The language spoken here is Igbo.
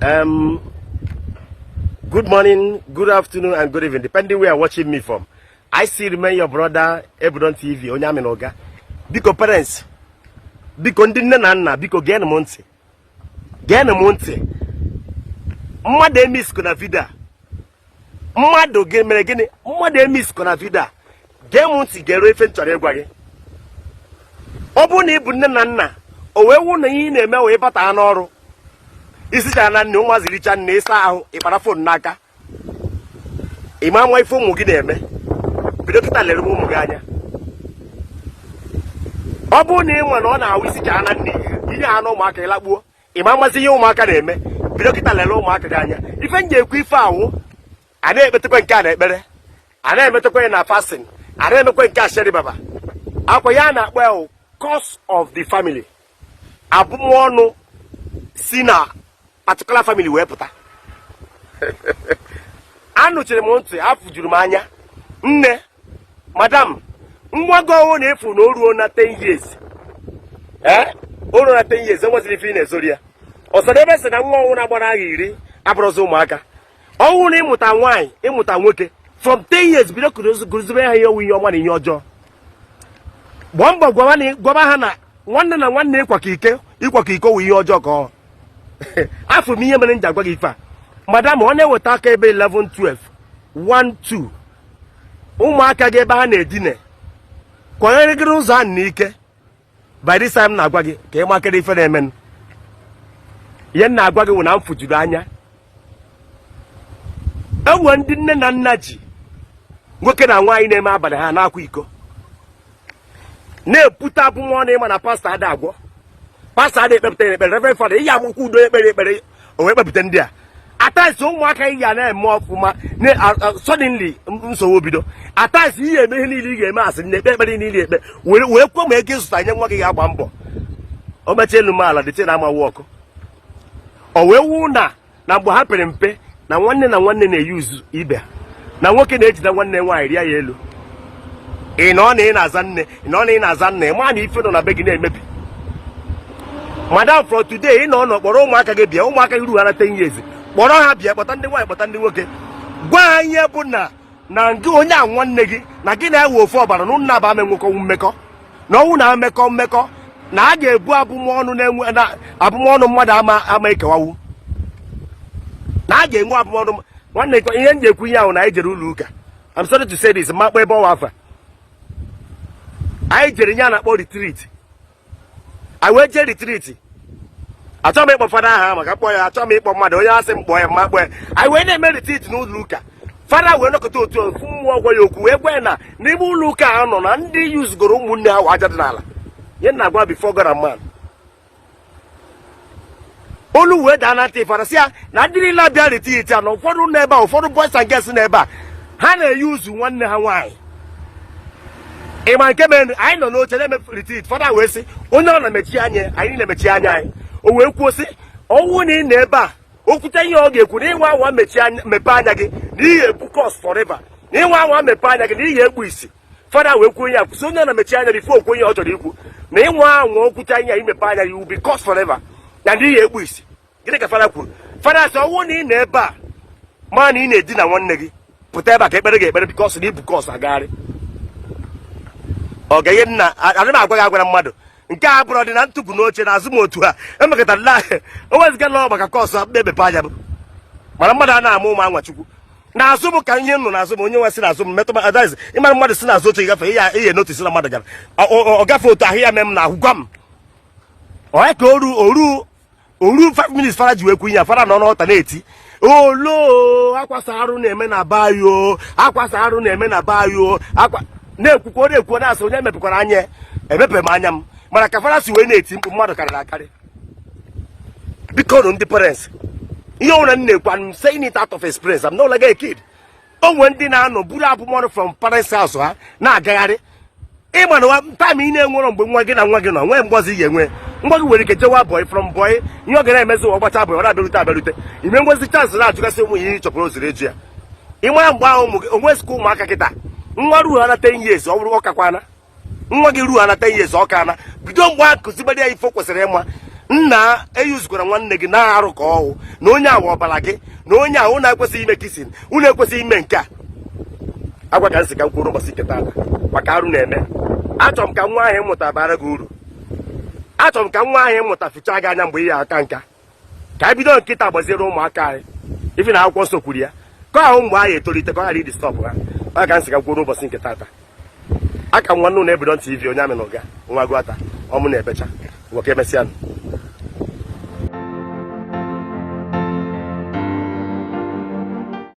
Good morning, good afternoon, and good evening, depending where you're watching me from. I still remain your brother, Ebron TV, Onyaminoga. Biko parents, biko ndi nne na nna, biko gene monte. Gene monte. Mmadu emis kona vida. Mmadu mere gini, mmadu emis kona vida. Gene monte gero efe nchore gwa gi. Obu na ibu nne na nna, owewu na ihe na-eme wee bata n'ọrụ. Isi jana nne ụmụazị richa nne ịsa ahụ ịkpara fon n'aka. Ịma nwa ife ụmụ gị na-eme. Bido kịta lere ụmụ gị anya. Ọ bụrụ na ị nwe na ọ na-awụ isi jana nne ihe ha na ụmụaka ịlakpuo. Ịma mmasị ihe ụmụaka na-eme. Bido kịta lere ụmụaka gị anya. Ife m ga-ekwu ife ahụ a na-ekpetekwa nke a na-ekpere. A na-emetekwa ya na fasting. A na-emekwa nke asheri baba. Akwa ya na-akpọ ya cause of the family. Abụmọnụ si na particular family wee pụta. Anụchere m ntị afụ juru m anya. Nne, madam, nwa gị ọhụụ na-efu na o ruo na 10 years. O ruo na 10 years, enweziri ife ị na-ezori ya. Ọsọdụ ebe sị na nwa ọhụụ na-agbara agha iri abụrụzi ụmụaka. Ọhụụ na ịmụta nwaanyị, ịmụta nwoke, from 10 years bido gụrụzibe ha ihe owu ihe ọma na ihe ọjọọ. Gbaa mbọ gwaba ha na nwanne na nwanne ịkwakọ iko wụ ihe ọjọọ ka ọ. Afọ m ihe mere nji agwa gị ife a. Madam, ọ na-eweta aka ebe 11, 12, 1, 2. Ụmụaka gị ebe ha na-edine. Kwanyere gị ụzọ ahụ n'ike. By this time na-agwa gị ka ị makere ife na-emenụ. Ihe na-agwa gị wụ na m fụjuru anya. Enwe ndị nne na nna ji nwoke na nwaanyị na-eme abalị ha na-akwa iko. Na-epute abụmọnụ ịma na pastọ ada agwọ. Pastọ ada ekpepụta ekpere, Reverend Father, ihe amụkwu udo ekpere o wee kpepụta ndị a. Ataisi ụmụaka ihe a na-eme ọfụma suddenly nsogbu bido. Ataisi ihe eme ihe niile ị ga-eme asị na ekpere niile ekpe wee kwe ma ego ịzụta nye nwa gị ga-agba mbọ. O mechaa elu maala dịte na amawa ọkụ. O wee wụ na mgbe ha pere mpe na nwanne na-eyuzu ibe na nwoke na-ejide nwanne nwaanyị rie ya elu. Ị nọ na ị na-aza nne, ị nọ na ị na-aza nna, ị ma na ife nọ na be gị na-emebi. Madam, from today ị nọ kpọrọ ụmụaka gị bịa, ụmụaka gị ruo ha na 10 years. Kpọrọ ha bịa, kpọta ndị nwaanyị, kpọta ndị nwoke. Gwa anyị bụ na ngị onye a nwanne gị na gị na-ewe ofu ọbara na nna ba menwekọwu mmekọ. Na ọnwụ na mmekọ na a ga-ebu abụmọnụ mmadụ ama ekewawu. Na a ga-enwe abụmọnụ nwanne gị. Ihe m ga-ekwu ihe ahụ na anyị jere ụlọ ụka. I'm sorry to say this, makpọ ebe ọwa afa. Anyị jere nye a na-akpọ retreat. Anyị wee jee retreat. Achọghị m ịkpọ fada aha maka kpọ ya, achọghị m ịkpọ mmadụ onye asị m kpọọ ya mma kpọọ ya. Anyị wee na-eme retreat n'ụlọ ụka. Fada wee nọkọta otu ofu mmụọ gwa ya okwu wee gwa ya na n'ime ụlọ ụka ahụ nọ na ndị yuzugoro ụmụnne ha aja dị n'ala. Ihe na-agwa before God and man. Olu wee daa na ntị fada sị ya na ndị niile abịa retreat a na ụfọdụ n'ebe a, ụfọdụ boys and girls n'ebe a, ha na-eyuzu nwanne ha nwaanyị. Ịma nke mere anyị nọ n'oche na-eme retreat, fada wee sị onye ọ na-emechi anya anyị na-emechi anya anyị. O wee kwuo sị ọnwụ na ị na ebe a okwute ihe ọ ga-ekwu na ịnwa anwa mepe anya gị na ihe ebu cost forever, na ịnwa anwa mepe anya gị na ihe egbu isi. Fada wee kwuo ya kwụsị onye ọ na-emechi anya bifo okwu ihe ọ chọrọ ikwu na ịnwa anwa okwute anya imepe anya gị ubi cost forever na ndị ihe egbu isi. Gịnị ka fada kwuru? Fada sị ọnwụ na ị na ebe a ma na ị na-edina nwanne gị pụta ebe a ka ekpere ga-ekpere bikọs na ibu kọs agagharị. Ọ ga-enye nna adị m agwa gị agwara mmadụ nke a bụrụ dị na ntụpụ n'oche na azụ m otu ha emekọtara laahị o weziga na ọ maka kọsụ akpa emepe anya bụ mana mmadụ a na-ama ụmụ anwa chukwu n'azụ m ka ihe nọ n'azụ m onye nwe si n'azụ m metụ adaiz ịmara mmadụ si n'azụ oche gafe ihe notisi na mmadụ gara ọ gafe otu ahụ ya mee m na ahụ gwa m onye ka oru 5 minutes fara ji wee kwu ihe fara nọ n'ọta na-eti olo akwasa arụ na-eme na bayo, akwasa arụ na-eme na bayo, na-ekwukwo na-ekwu na-asị onye mepekwara anya emepe m anya m mana ka fara si wee na-eti mkpu mmadụ karịrị akarị. Biko nụ ndị parents, ihe ọbụla m na-ekwu, I'm saying it out of experience, I'm not like a kid. O nwere ndị na-anọ buru abụmọnụ from parents house ha na-agagharị. Ịma na time ị na-enwero mgbe nwa gị na nwa gị nọ nwee mgbozi ị ga-enwe. Nwa gị nwere ike jewa boy from boy, ihe ọ ga na-emezi ụwa gbacha boy ọ na-abịarute ime ngwezi chance na-ajụgasị ụmụ ihe chọpụrụ ozuru eju ya. Ịma mgbe ahụ onwe sikwa ụmụaka kịta nwa ruo ha na 10 years ọ bụrụ ọkakwana nwa gị ruo ha na 10 years ọ kana bido mgbe a kụzibere ya ifo kwesịrị ịma nna eyuzukwara nwanne gị na-arụ ka ọwụ na onye awa ọbara gị na onye ahụ na-ekwesịghị ime kisin unu ekwesịghị ime nke a agwa ka nsị ka mkwụrụ ụbọchị nketa ala maka arụ na-eme. Achọrọ m ka nwa ahụ ịmụta bara gị uru. Achọrọ m ka nwa ahụ ịmụta fichaa gị anya mgbe ị ya aka nka ka anyị bido nkịta gbaziere ụmụaka anyị ife na akwụkwọ nsọ kwuru ya ka ahụ mgbe anyị etolite ka ọ ghara ịdị stọpụ ha. Ọ ka nsị ka mkwụrụ ụbọchị nketa ata aka nwanne ụlọ ebido TV onye amị na ụga nwa gụ ata ọmụ na-ebecha nwoke emesịa.